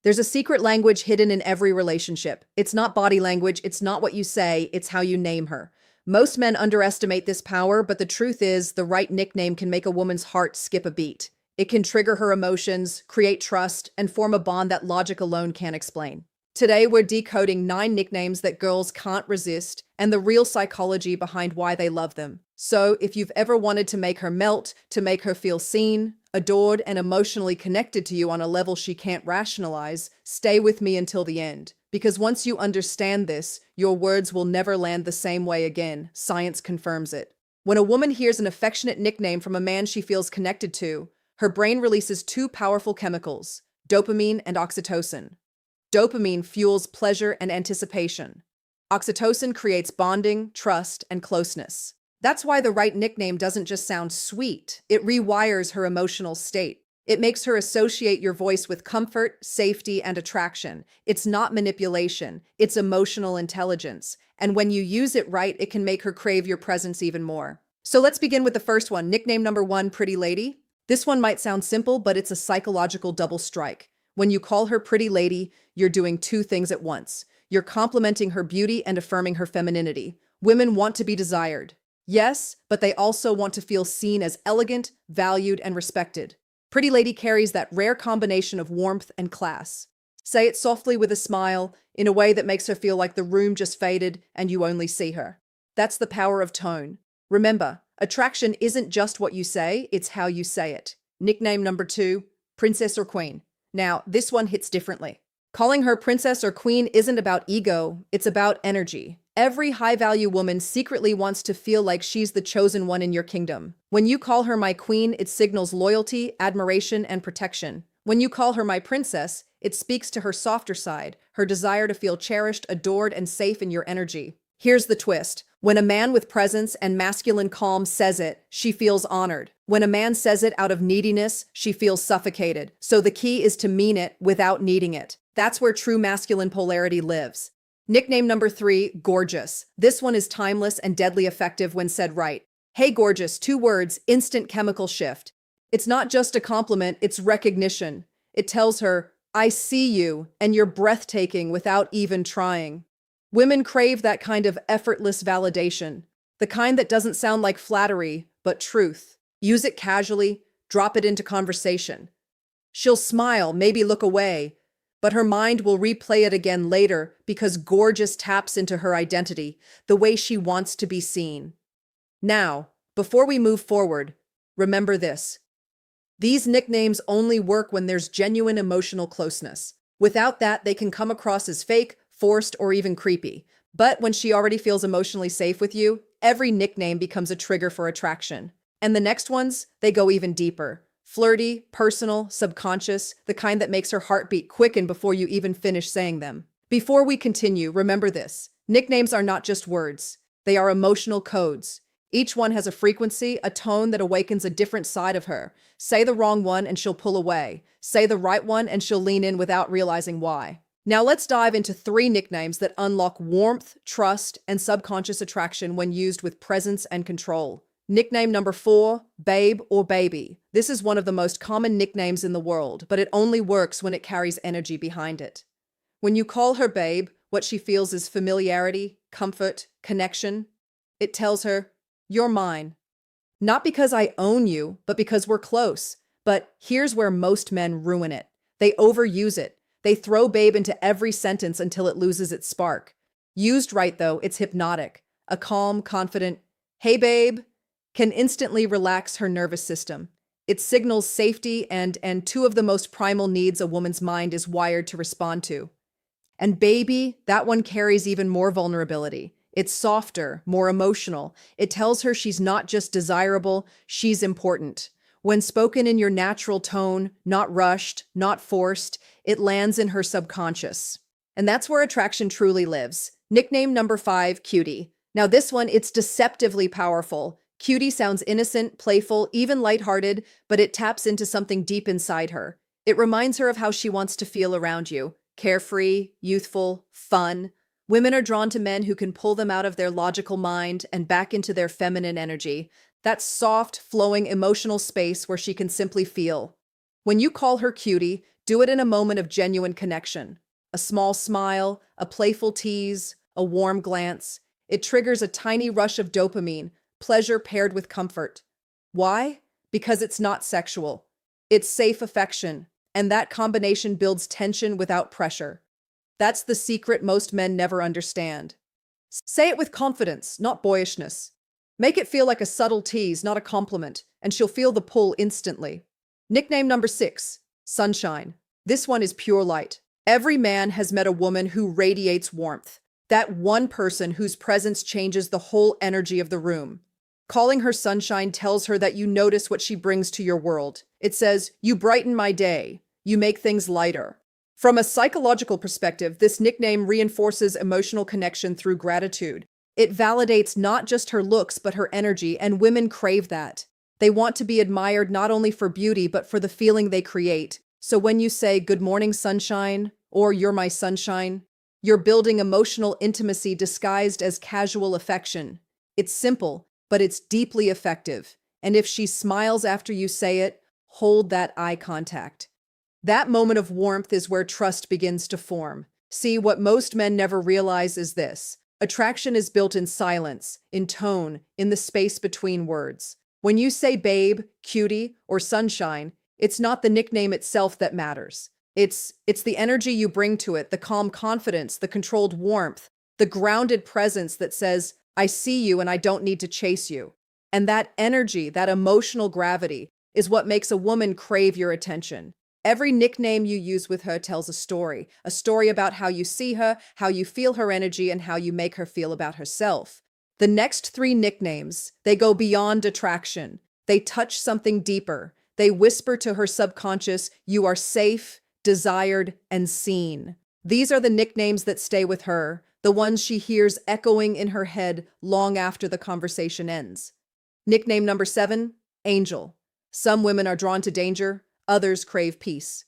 There's a secret language hidden in every relationship. It's not body language, it's not what you say, it's how you name her. Most men underestimate this power, but the truth is, the right nickname can make a woman's heart skip a beat. It can trigger her emotions, create trust, and form a bond that logic alone can't explain. Today, we're decoding 9 nicknames that girls can't resist and the real psychology behind why they love them. So, if you've ever wanted to make her melt, to make her feel seen, adored, and emotionally connected to you on a level she can't rationalize, stay with me until the end. Because once you understand this, your words will never land the same way again. Science confirms it. When a woman hears an affectionate nickname from a man she feels connected to, her brain releases 2 powerful chemicals, dopamine and oxytocin. Dopamine fuels pleasure and anticipation. Oxytocin creates bonding, trust, and closeness. That's why the right nickname doesn't just sound sweet, it rewires her emotional state. It makes her associate your voice with comfort, safety, and attraction. It's not manipulation, it's emotional intelligence. And when you use it right, it can make her crave your presence even more. So let's begin with the first one. Nickname number 1, Pretty Lady. This one might sound simple, but it's a psychological double strike. When you call her Pretty Lady, you're doing 2 things at once. You're complimenting her beauty and affirming her femininity. Women want to be desired. Yes, but they also want to feel seen as elegant, valued, and respected. Pretty Lady carries that rare combination of warmth and class. Say it softly with a smile, in a way that makes her feel like the room just faded and you only see her. That's the power of tone. Remember, attraction isn't just what you say, it's how you say it. Nickname number 2, Princess or Queen. Now, this one hits differently. Calling her princess or queen isn't about ego, it's about energy. Every high-value woman secretly wants to feel like she's the chosen one in your kingdom. When you call her my queen, it signals loyalty, admiration, and protection. When you call her my princess, it speaks to her softer side, her desire to feel cherished, adored, and safe in your energy. Here's the twist. When a man with presence and masculine calm says it, she feels honored. When a man says it out of neediness, she feels suffocated. So the key is to mean it without needing it. That's where true masculine polarity lives. Nickname number 3, Gorgeous. This one is timeless and deadly effective when said right. Hey, gorgeous, 2 words, instant chemical shift. It's not just a compliment, it's recognition. It tells her, I see you, and you're breathtaking without even trying. Women crave that kind of effortless validation, the kind that doesn't sound like flattery, but truth. Use it casually, drop it into conversation. She'll smile, maybe look away, but her mind will replay it again later because gorgeous taps into her identity, the way she wants to be seen. Now, before we move forward, remember this. These nicknames only work when there's genuine emotional closeness. Without that, they can come across as fake, forced, or even creepy. But when she already feels emotionally safe with you, every nickname becomes a trigger for attraction. And the next ones, they go even deeper. Flirty, personal, subconscious, the kind that makes her heartbeat quicken before you even finish saying them. Before we continue, remember this. Nicknames are not just words. They are emotional codes. Each one has a frequency, a tone that awakens a different side of her. Say the wrong one and she'll pull away. Say the right one and she'll lean in without realizing why. Now let's dive into 3 nicknames that unlock warmth, trust, and subconscious attraction when used with presence and control. Nickname number 4, Babe or Baby. This is one of the most common nicknames in the world, but it only works when it carries energy behind it. When you call her babe, what she feels is familiarity, comfort, connection. It tells her, you're mine. Not because I own you, but because we're close. But here's where most men ruin it. They overuse it. They throw babe into every sentence until it loses its spark. Used right, though, it's hypnotic. A calm, confident, hey babe, can instantly relax her nervous system. It signals safety and 2 of the most primal needs a woman's mind is wired to respond to. And baby, that one carries even more vulnerability. It's softer, more emotional. It tells her she's not just desirable, she's important. When spoken in your natural tone, not rushed, not forced, it lands in her subconscious. And that's where attraction truly lives. Nickname number 5, Cutie. Now this one, it's deceptively powerful. Cutie sounds innocent, playful, even lighthearted, but it taps into something deep inside her. It reminds her of how she wants to feel around you. Carefree, youthful, fun. Women are drawn to men who can pull them out of their logical mind and back into their feminine energy. That soft, flowing, emotional space where she can simply feel. When you call her Cutie, Do it in a moment of genuine connection. A small smile, a playful tease, a warm glance. It triggers a tiny rush of dopamine, pleasure paired with comfort. Why? Because it's not sexual. It's safe affection, and that combination builds tension without pressure. That's the secret most men never understand. Say it with confidence, not boyishness. Make it feel like a subtle tease, not a compliment, and she'll feel the pull instantly. Nickname number 6, Sunshine. This one is pure light. Every man has met a woman who radiates warmth. That one person whose presence changes the whole energy of the room. Calling her Sunshine tells her that you notice what she brings to your world. It says, "You brighten my day. You make things lighter." From a psychological perspective, this nickname reinforces emotional connection through gratitude. It validates not just her looks, but her energy, and women crave that. They want to be admired not only for beauty, but for the feeling they create. So when you say, "Good morning, sunshine," or "You're my sunshine," you're building emotional intimacy disguised as casual affection. It's simple, but it's deeply effective. And if she smiles after you say it, hold that eye contact. That moment of warmth is where trust begins to form. See, what most men never realize is this. Attraction is built in silence, in tone, in the space between words. When you say babe, cutie, or sunshine, it's not the nickname itself that matters. It's the energy you bring to it, the calm confidence, the controlled warmth, the grounded presence that says, "I see you and I don't need to chase you." And that energy, that emotional gravity, is what makes a woman crave your attention. Every nickname you use with her tells a story about how you see her, how you feel her energy, and how you make her feel about herself. The next 3 nicknames, they go beyond attraction. They touch something deeper. They whisper to her subconscious, "You are safe, desired, and seen." These are the nicknames that stay with her, the ones she hears echoing in her head long after the conversation ends. Nickname number 7, Angel. Some women are drawn to danger, others crave peace.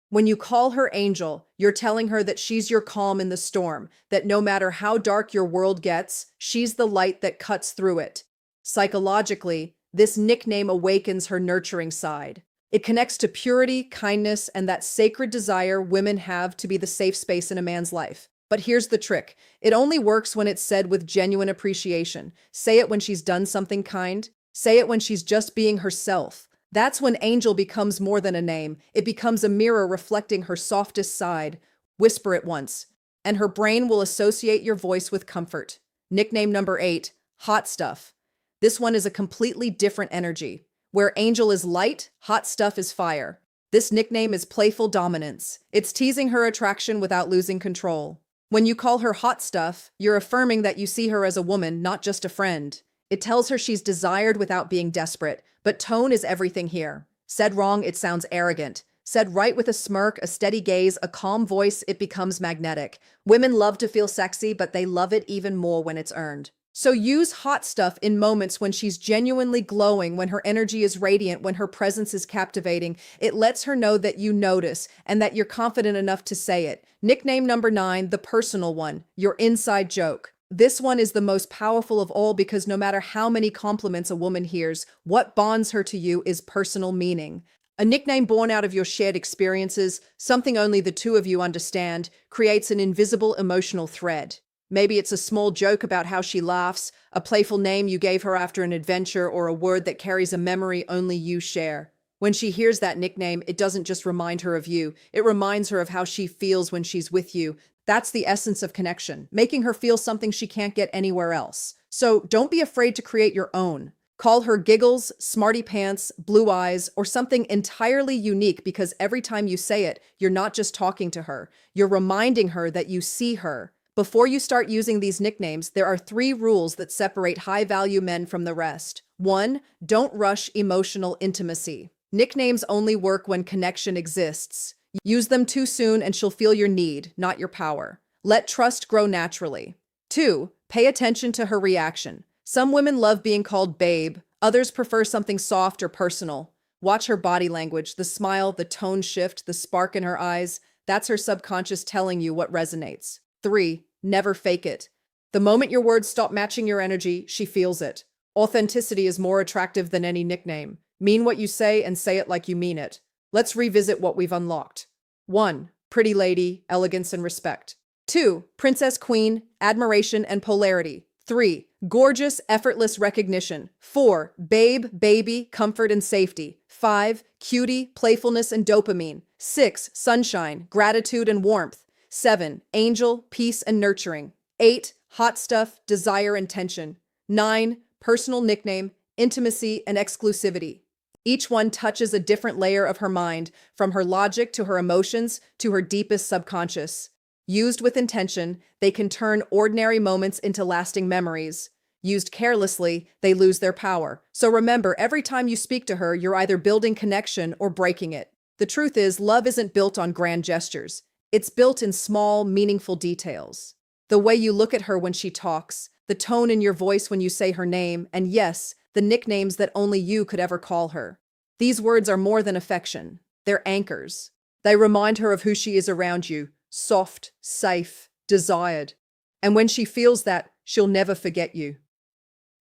When you call her Angel, you're telling her that she's your calm in the storm, that no matter how dark your world gets, she's the light that cuts through it. Psychologically, this nickname awakens her nurturing side. It connects to purity, kindness, and that sacred desire women have to be the safe space in a man's life. But here's the trick. It only works when it's said with genuine appreciation. Say it when she's done something kind. Say it when she's just being herself. That's when Angel becomes more than a name. It becomes a mirror reflecting her softest side. Whisper it once, and her brain will associate your voice with comfort. Nickname number 8, Hot Stuff. This one is a completely different energy. Where Angel is light, Hot Stuff is fire. This nickname is playful dominance. It's teasing her attraction without losing control. When you call her Hot Stuff, you're affirming that you see her as a woman, not just a friend. It tells her she's desired without being desperate, but tone is everything here. Said wrong, it sounds arrogant. Said right with a smirk, a steady gaze, a calm voice, it becomes magnetic. Women love to feel sexy, but they love it even more when it's earned. So use Hot Stuff in moments when she's genuinely glowing, when her energy is radiant, when her presence is captivating. It lets her know that you notice and that you're confident enough to say it. Nickname number 9, the personal one, your inside joke. This one is the most powerful of all because no matter how many compliments a woman hears, what bonds her to you is personal meaning. A nickname born out of your shared experiences, something only the two of you understand, creates an invisible emotional thread. Maybe it's a small joke about how she laughs, a playful name you gave her after an adventure, or a word that carries a memory only you share. When she hears that nickname, it doesn't just remind her of you, it reminds her of how she feels when she's with you. That's the essence of connection, making her feel something she can't get anywhere else. So don't be afraid to create your own. Call her Giggles, Smarty Pants, Blue Eyes, or something entirely unique because every time you say it, you're not just talking to her, you're reminding her that you see her. Before you start using these nicknames, there are 3 rules that separate high-value men from the rest. 1. Don't rush emotional intimacy. Nicknames only work when connection exists. Use them too soon and she'll feel your need, not your power. Let trust grow naturally. 2. Pay attention to her reaction. Some women love being called babe, others prefer something soft or personal. Watch her body language, the smile, the tone shift, the spark in her eyes. That's her subconscious telling you what resonates. 3. Never fake it. The moment your words stop matching your energy, she feels it. Authenticity is more attractive than any nickname. Mean what you say and say it like you mean it. Let's revisit what we've unlocked. 1. Pretty lady, elegance and respect. 2. Princess queen, admiration and polarity. 3. Gorgeous, effortless recognition. 4. Babe, baby, comfort and safety. 5. Cutie, playfulness and dopamine. 6. Sunshine, gratitude and warmth. 7. Angel, peace and nurturing. 8. Hot stuff, desire and tension. 9. Personal nickname, intimacy and exclusivity. Each one touches a different layer of her mind, from her logic to her emotions to her deepest subconscious. Used with intention, they can turn ordinary moments into lasting memories. Used carelessly, they lose their power. So remember, every time you speak to her, you're either building connection or breaking it. The truth is, love isn't built on grand gestures. It's built in small, meaningful details. The way you look at her when she talks, the tone in your voice when you say her name, and yes, the nicknames that only you could ever call her. These words are more than affection. They're anchors. They remind her of who she is around you, soft, safe, desired. And when she feels that, she'll never forget you.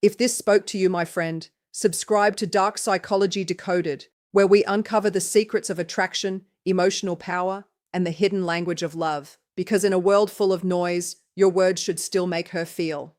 If this spoke to you, my friend, subscribe to Dark Psychology Decoded, where we uncover the secrets of attraction, emotional power, and the hidden language of love. Because in a world full of noise, your words should still make her feel.